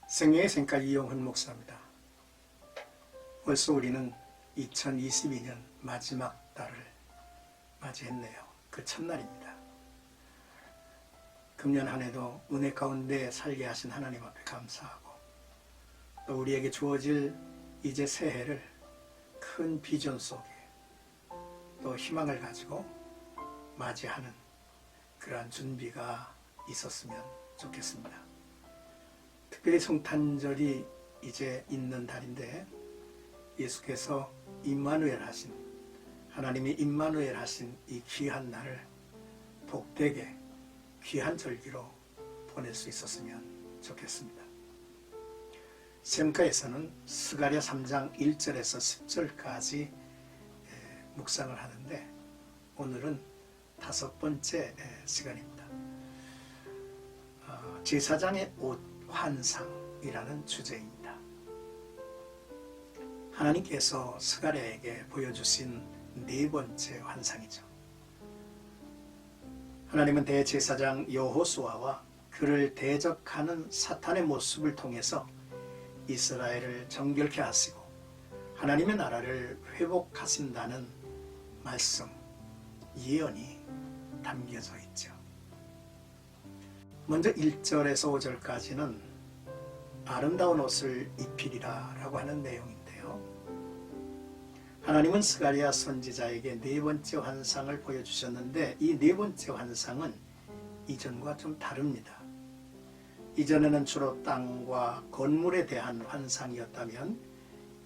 생명의 샘가 이용훈 목사입니다. 벌써 우리는 2022년 마지막 달을 맞이했네요. 그 첫날입니다. 금년 한 해도 은혜 가운데 살게 하신 하나님 앞에 감사하고, 또 우리에게 주어질 이제 새해를 큰 비전 속에 또 희망을 가지고 맞이하는 그러한 준비가 있었으면 좋겠습니다. 특별히 성탄절이 이제 있는 달인데, 예수께서 임마누엘 하신, 하나님이 임마누엘 하신 이 귀한 날을 복되게 귀한 절기로 보낼 수 있었으면 좋겠습니다. 샘가에서는 스가랴 3장 1절에서 10절까지 묵상을 하는데, 오늘은 5번째 시간입니다. 제사장의 옷 환상이라는 주제입니다. 하나님께서 스가랴에게 보여주신 4번째 환상이죠. 하나님은 대제사장 여호수아와 그를 대적하는 사탄의 모습을 통해서 이스라엘을 정결케 하시고 하나님의 나라를 회복하신다는 말씀, 예언이 담겨져 있죠. 먼저 1절에서 5절까지는 아름다운 옷을 입히리라 라고 하는 내용인데요. 하나님은 스가랴 선지자에게 4번째 환상을 보여주셨는데, 이 4번째 환상은 이전과 좀 다릅니다. 이전에는 주로 땅과 건물에 대한 환상이었다면,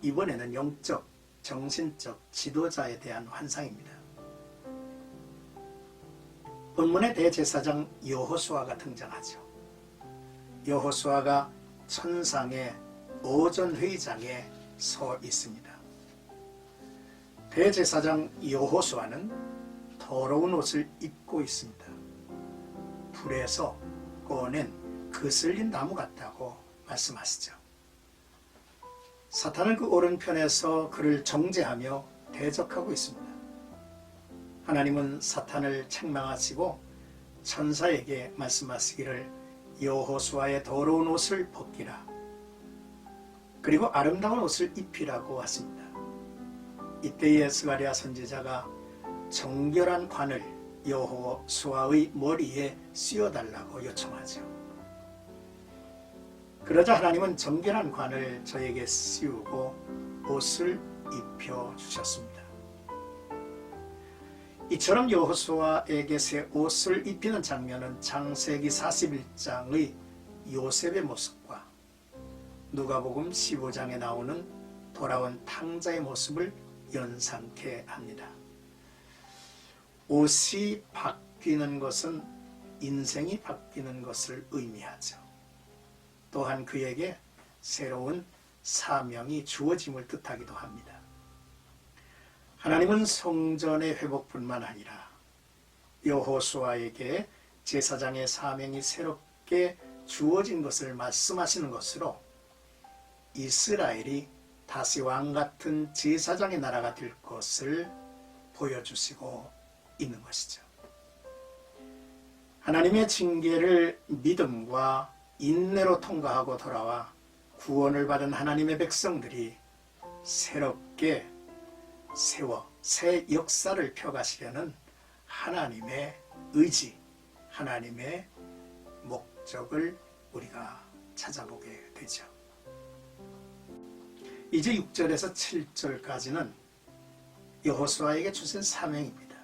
이번에는 영적, 정신적 지도자에 대한 환상입니다. 본문의 대제사장 여호수아가 등장하죠. 여호수아가 천상의 오전회의장에 서 있습니다. 대제사장 여호수아는 더러운 옷을 입고 있습니다. 불에서 꺼낸 그슬린 나무 같다고 말씀하시죠. 사탄은 그 오른편에서 그를 정죄하며 대적하고 있습니다. 하나님은 사탄을 책망하시고 천사에게 말씀하시기를 여호수아의 더러운 옷을 벗기라, 그리고 아름다운 옷을 입히라고 하십니다. 이때에 스가랴 선지자가 정결한 관을 여호수아의 머리에 씌워달라고 요청하죠. 그러자 하나님은 정결한 관을 저에게 씌우고 옷을 입혀주셨습니다. 이처럼 여호수아에게 새 옷을 입히는 장면은 창세기 41장의 요셉의 모습과 누가복음 15장에 나오는 돌아온 탕자의 모습을 연상케 합니다. 옷이 바뀌는 것은 인생이 바뀌는 것을 의미하죠. 또한 그에게 새로운 사명이 주어짐을 뜻하기도 합니다. 하나님은 성전의 회복뿐만 아니라 여호수아에게 제사장의 사명이 새롭게 주어진 것을 말씀하시는 것으로 이스라엘이 다시 왕같은 제사장의 나라가 될 것을 보여주시고 있는 것이죠. 하나님의 징계를 믿음과 인내로 통과하고 돌아와 구원을 받은 하나님의 백성들이 새롭게 세워 새 역사를 펴가시려는 하나님의 의지, 하나님의 목적을 우리가 찾아보게 되죠. 이제 6절에서 7절까지는 여호수아에게 주신 사명입니다.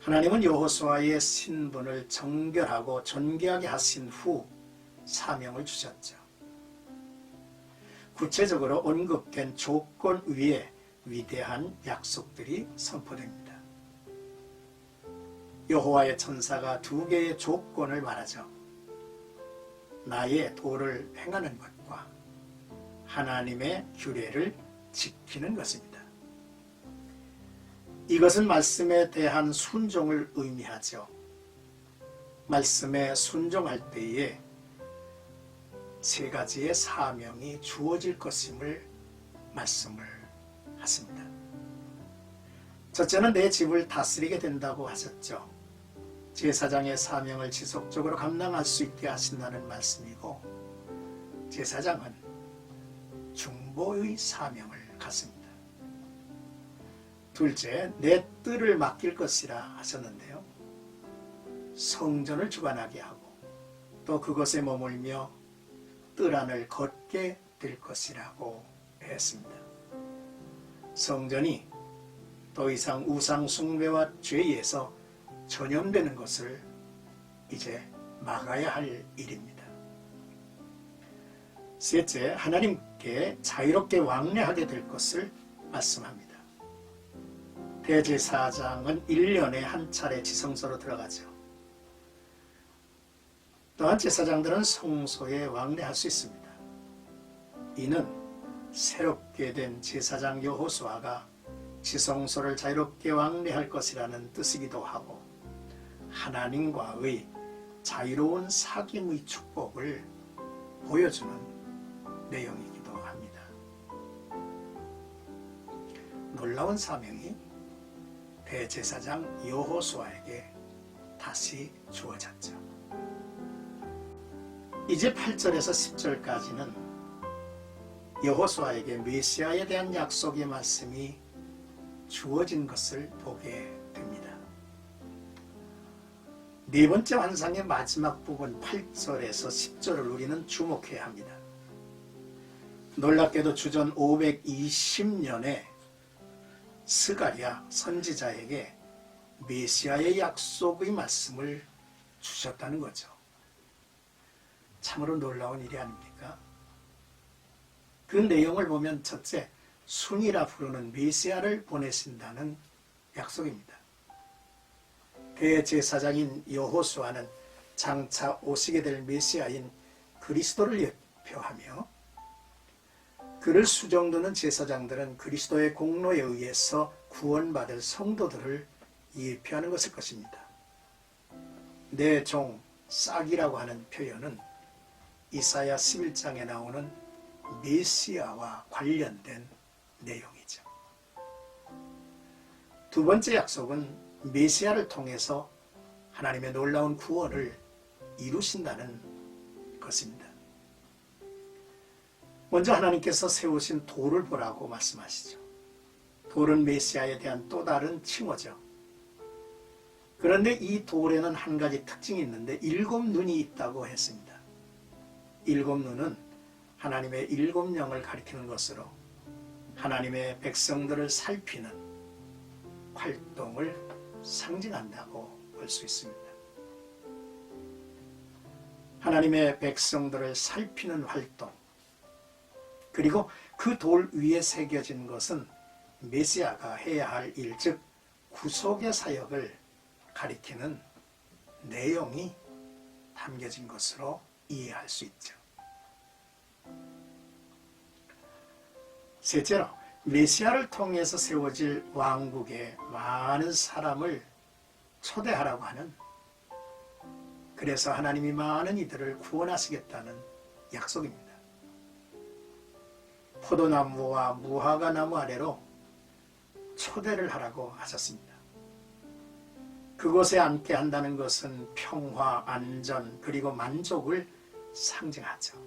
하나님은 여호수아의 신분을 정결하고 존귀하게 하신 후 사명을 주셨죠. 구체적으로 언급된 조건 위에 위대한 약속들이 선포됩니다. 여호와의 천사가 2개의 조건을 말하죠. 나의 도를 행하는 것과 하나님의 규례를 지키는 것입니다. 이것은 말씀에 대한 순종을 의미하죠. 말씀에 순종할 때에 3가지의 사명이 주어질 것임을 말씀을 하십니다. 첫째는 내 집을 다스리게 된다고 하셨죠. 제사장의 사명을 지속적으로 감당할 수 있게 하신다는 말씀이고, 제사장은 중보의 사명을 갖습니다. 둘째, 내 뜰을 맡길 것이라 하셨는데요. 성전을 주관하게 하고 또 그곳에 머물며 뜰 안을 걷게 될 것이라고 했습니다. 성전이 더 이상 우상 숭배와 죄에서 전염되는 것을 이제 막아야 할 일입니다. 셋째, 하나님께 자유롭게 왕래하게 될 것을 말씀합니다. 대제사장은 1년에 한 차례 지성소로 들어가죠. 또한 제사장들은 성소에 왕래할 수 있습니다. 이는 새롭게 된 제사장 여호수아가 지성소를 자유롭게 왕래할 것이라는 뜻이기도 하고 하나님과의 자유로운 사귐의 축복을 보여주는 내용이기도 합니다. 놀라운 사명이 대제사장 여호수아에게 다시 주어졌죠. 이제 8절에서 10절까지는 여호수아에게 메시아에 대한 약속의 말씀이 주어진 것을 보게 됩니다. 네 번째 환상의 마지막 부분 8절에서 10절을 우리는 주목해야 합니다. 놀랍게도 주전 520년에 스가랴 선지자에게 메시아의 약속의 말씀을 주셨다는 거죠. 참으로 놀라운 일이 아닙니까? 그 내용을 보면 첫째, 순이라 부르는 메시아를 보내신다는 약속입니다. 대제사장인 여호수아는 장차 오시게 될 메시아인 그리스도를 예표하며 그를 수종드는 제사장들은 그리스도의 공로에 의해서 구원받을 성도들을 예표하는 것일 것입니다. 내 종 싹이라고 하는 표현은 이사야 11장에 나오는 메시아와 관련된 내용이죠. 두 번째 약속은 메시아를 통해서 하나님의 놀라운 구원을 이루신다는 것입니다. 먼저 하나님께서 세우신 돌을 보라고 말씀하시죠. 돌은 메시아에 대한 또 다른 칭호죠. 그런데 이 돌에는 한 가지 특징이 있는데 7 눈이 있다고 했습니다. 7 눈은 하나님의 7 영을 가리키는 것으로 하나님의 백성들을 살피는 활동을 상징한다고 볼 수 있습니다. 하나님의 백성들을 살피는 활동, 그리고 그 돌 위에 새겨진 것은 메시아가 해야 할 일, 즉 구속의 사역을 가리키는 내용이 담겨진 것으로 이해할 수 있죠. 셋째로 메시아를 통해서 세워질 왕국에 많은 사람을 초대하라고 하는, 그래서 하나님이 많은 이들을 구원하시겠다는 약속입니다. 포도나무와 무화과 나무 아래로 초대를 하라고 하셨습니다. 그곳에 앉게 한다는 것은 평화, 안전, 그리고 만족을 상징하죠.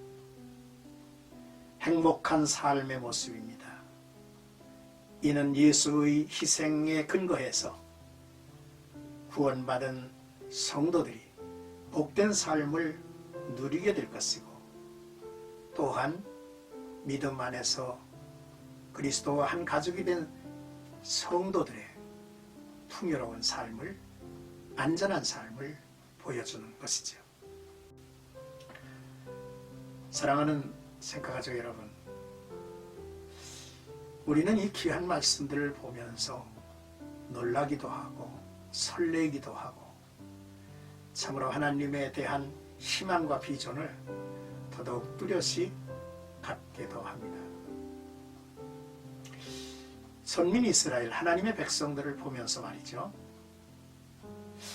행복한 삶의 모습입니다. 이는 예수의 희생에 근거해서 구원받은 성도들이 복된 삶을 누리게 될 것이고, 또한 믿음 안에서 그리스도와 한 가족이 된 성도들의 풍요로운 삶을, 안전한 삶을 보여주는 것이죠. 사랑하는 생각가족 여러분, 우리는 이 귀한 말씀들을 보면서 놀라기도 하고 설레기도 하고 참으로 하나님에 대한 희망과 비전을 더더욱 뚜렷이 갖게도 합니다. 선민 이스라엘, 하나님의 백성들을 보면서 말이죠.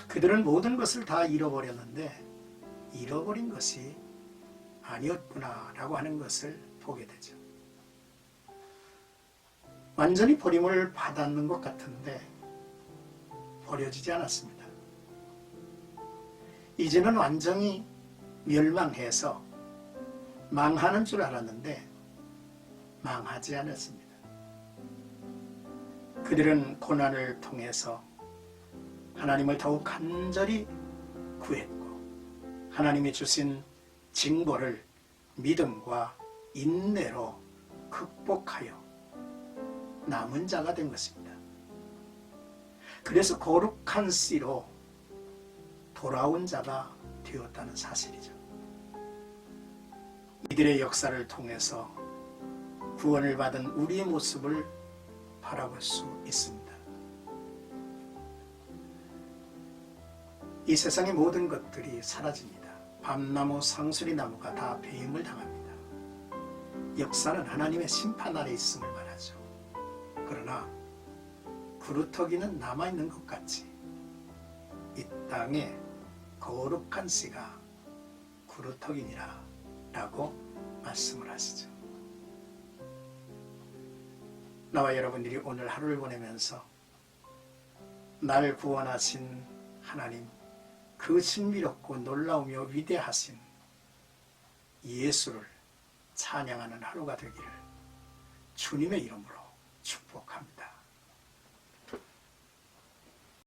그들은 모든 것을 다 잃어버렸는데 잃어버린 것이 아니었구나라고 하는 것을 보게 되죠. 완전히 버림을 받았는 것 같은데 버려지지 않았습니다. 이제는 완전히 멸망해서 망하는 줄 알았는데 망하지 않았습니다. 그들은 고난을 통해서 하나님을 더욱 간절히 구했고 하나님이 주신 징벌을 믿음과 인내로 극복하여 남은 자가 된 것입니다. 그래서 거룩한 씨로 돌아온 자가 되었다는 사실이죠. 이들의 역사를 통해서 구원을 받은 우리의 모습을 바라볼 수 있습니다. 이 세상의 모든 것들이 사라집니다. 밤나무, 상수리나무가 다 배임을 당합니다. 역사는 하나님의 심판 아래 있음을 말하죠. 그러나 구루터기는 남아있는 것 같이 이 땅에 거룩한 씨가 구루터기니라 라고 말씀을 하시죠. 나와 여러분들이 오늘 하루를 보내면서 나를 구원하신 하나님, 그 신비롭고 놀라우며 위대하신 예수를 찬양하는 하루가 되기를 주님의 이름으로 축복합니다.